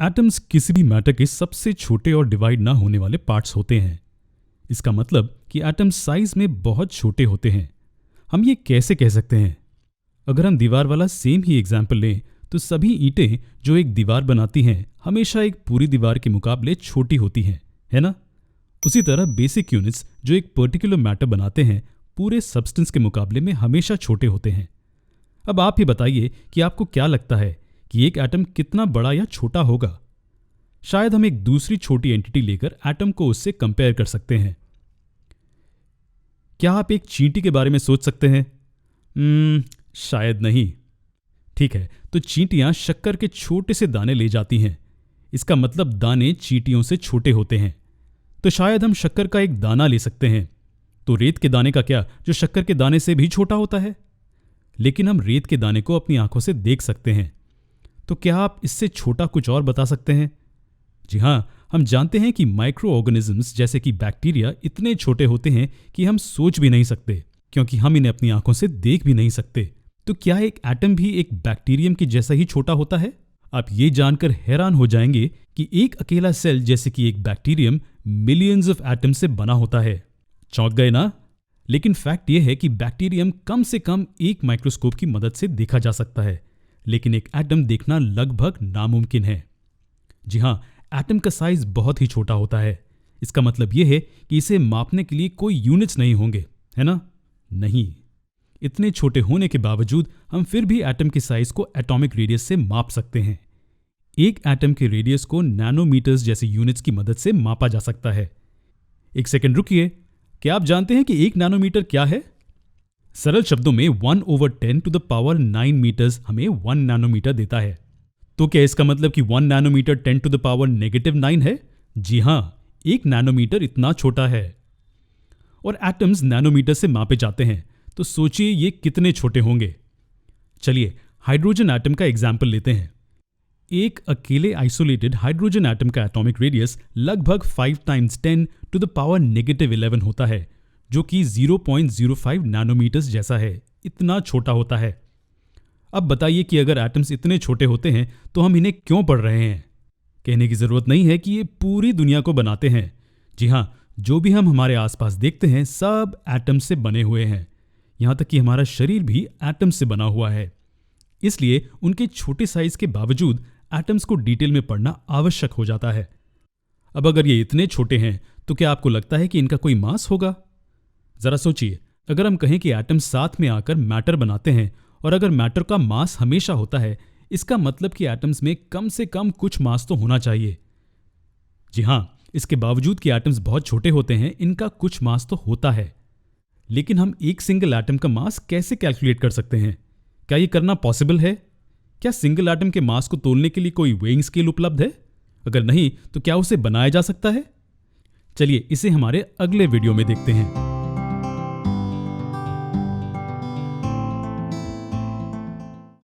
Atoms किसी भी matter के सबसे छोटे और डिवाइड ना होने वाले पार्ट्स होते हैं। इसका मतलब कि एटम्स साइज में बहुत छोटे होते हैं। हम ये कैसे कह सकते हैं? अगर हम दीवार वाला सेम ही एग्जाम्पल लें तो सभी ईंटें जो एक दीवार बनाती हैं हमेशा एक पूरी दीवार के मुकाबले छोटी होती हैं, है ना? उसी तरह बेसिक यूनिट्स जो एक पर्टिकुलर मैटर बनाते हैं पूरे सब्सटेंस के मुकाबले में हमेशा छोटे होते हैं। अब आप ही बताइए कि आपको क्या लगता है कि एक एटम कितना बड़ा या छोटा होगा? शायद हम एक दूसरी छोटी एंटिटी लेकर एटम को उससे कंपेयर कर सकते हैं। क्या आप एक चींटी के बारे में सोच सकते हैं? शायद नहीं। ठीक है, तो चींटियां शक्कर के छोटे से दाने ले जाती हैं। इसका मतलब दाने चींटियों से छोटे होते हैं। तो शायद हम शक्कर का एक दाना ले सकते हैं। तो रेत के दाने का क्या, जो शक्कर के दाने से भी छोटा होता है? लेकिन हम रेत के दाने को अपनी आंखों से देख सकते हैं। तो क्या आप इससे छोटा कुछ और बता सकते हैं? जी हाँ, हम जानते हैं कि माइक्रो ऑर्गेनिजम्स जैसे कि बैक्टीरिया इतने छोटे होते हैं कि हम सोच भी नहीं सकते, क्योंकि हम इन्हें अपनी आंखों से देख भी नहीं सकते। तो क्या एक एटम भी एक बैक्टीरियम के जैसा ही छोटा होता है? आप ये जानकर हैरान हो जाएंगे कि एक अकेला सेल जैसे कि एक बैक्टीरियम मिलियंस ऑफ एटम से बना होता है। चौंक गए ना? लेकिन फैक्ट यह है कि बैक्टीरियम कम से कम एक माइक्रोस्कोप की मदद से देखा जा सकता है, लेकिन एक एटम देखना लगभग नामुमकिन है। जी हाँ, एटम का साइज बहुत ही छोटा होता है। इसका मतलब यह है कि इसे मापने के लिए कोई यूनिट्स नहीं होंगे, है ना? नहीं। इतने छोटे होने के बावजूद हम फिर भी एटम के साइज को एटॉमिक रेडियस से माप सकते हैं। एक एटम के रेडियस को नैनोमीटर्स जैसे यूनिट्स की मदद से मापा जा सकता है। एक सेकंड रुकिए, क्या आप जानते हैं कि एक नैनोमीटर क्या है? सरल शब्दों में 1/10⁹ मीटर्स हमें 1 नैनोमीटर देता है। तो क्या इसका मतलब कि 1 नैनोमीटर 10⁻⁻9 है? जी हाँ, 1 नैनोमीटर इतना छोटा है। और एटम्स नैनोमीटर से मापे जाते हैं, तो सोचिए ये कितने छोटे होंगे। चलिए हाइड्रोजन एटम का एग्जाम्पल लेते हैं। एक अकेले आइसोलेटेड हाइड्रोजन एटम का एटॉमिक रेडियस लगभग 5 × 10⁻11 होता है, जो कि 0.05 नैनोमीटर्स जैसा है। इतना छोटा होता है। अब बताइए कि अगर एटम्स इतने छोटे होते हैं तो हम इन्हें क्यों पढ़ रहे हैं? कहने की जरूरत नहीं है कि ये पूरी दुनिया को बनाते हैं। जी हाँ, जो भी हम हमारे आसपास देखते हैं सब एटम से बने हुए हैं। यहाँ तक कि हमारा शरीर भी एटम से बना हुआ है। इसलिए उनके छोटे साइज के बावजूद एटम्स को डिटेल में पढ़ना आवश्यक हो जाता है। अब अगर ये इतने छोटे हैं तो क्या आपको लगता है कि इनका कोई मास होगा? जरा सोचिए, अगर हम कहें कि एटम्स साथ में आकर मैटर बनाते हैं और अगर मैटर का मास हमेशा होता है, इसका मतलब कि एटम्स में कम से कम कुछ मास तो होना चाहिए। जी हाँ, इसके बावजूद कि एटम्स बहुत छोटे होते हैं, इनका कुछ मास तो होता है। लेकिन हम एक सिंगल एटम का मास कैसे कैलकुलेट कर सकते हैं? क्या ये करना पॉसिबल है? क्या सिंगल एटम के मास को तोलने के लिए कोई वेइंग स्केल उपलब्ध है? अगर नहीं, तो क्या उसे बनाया जा सकता है? चलिए इसे हमारे अगले वीडियो में देखते हैं।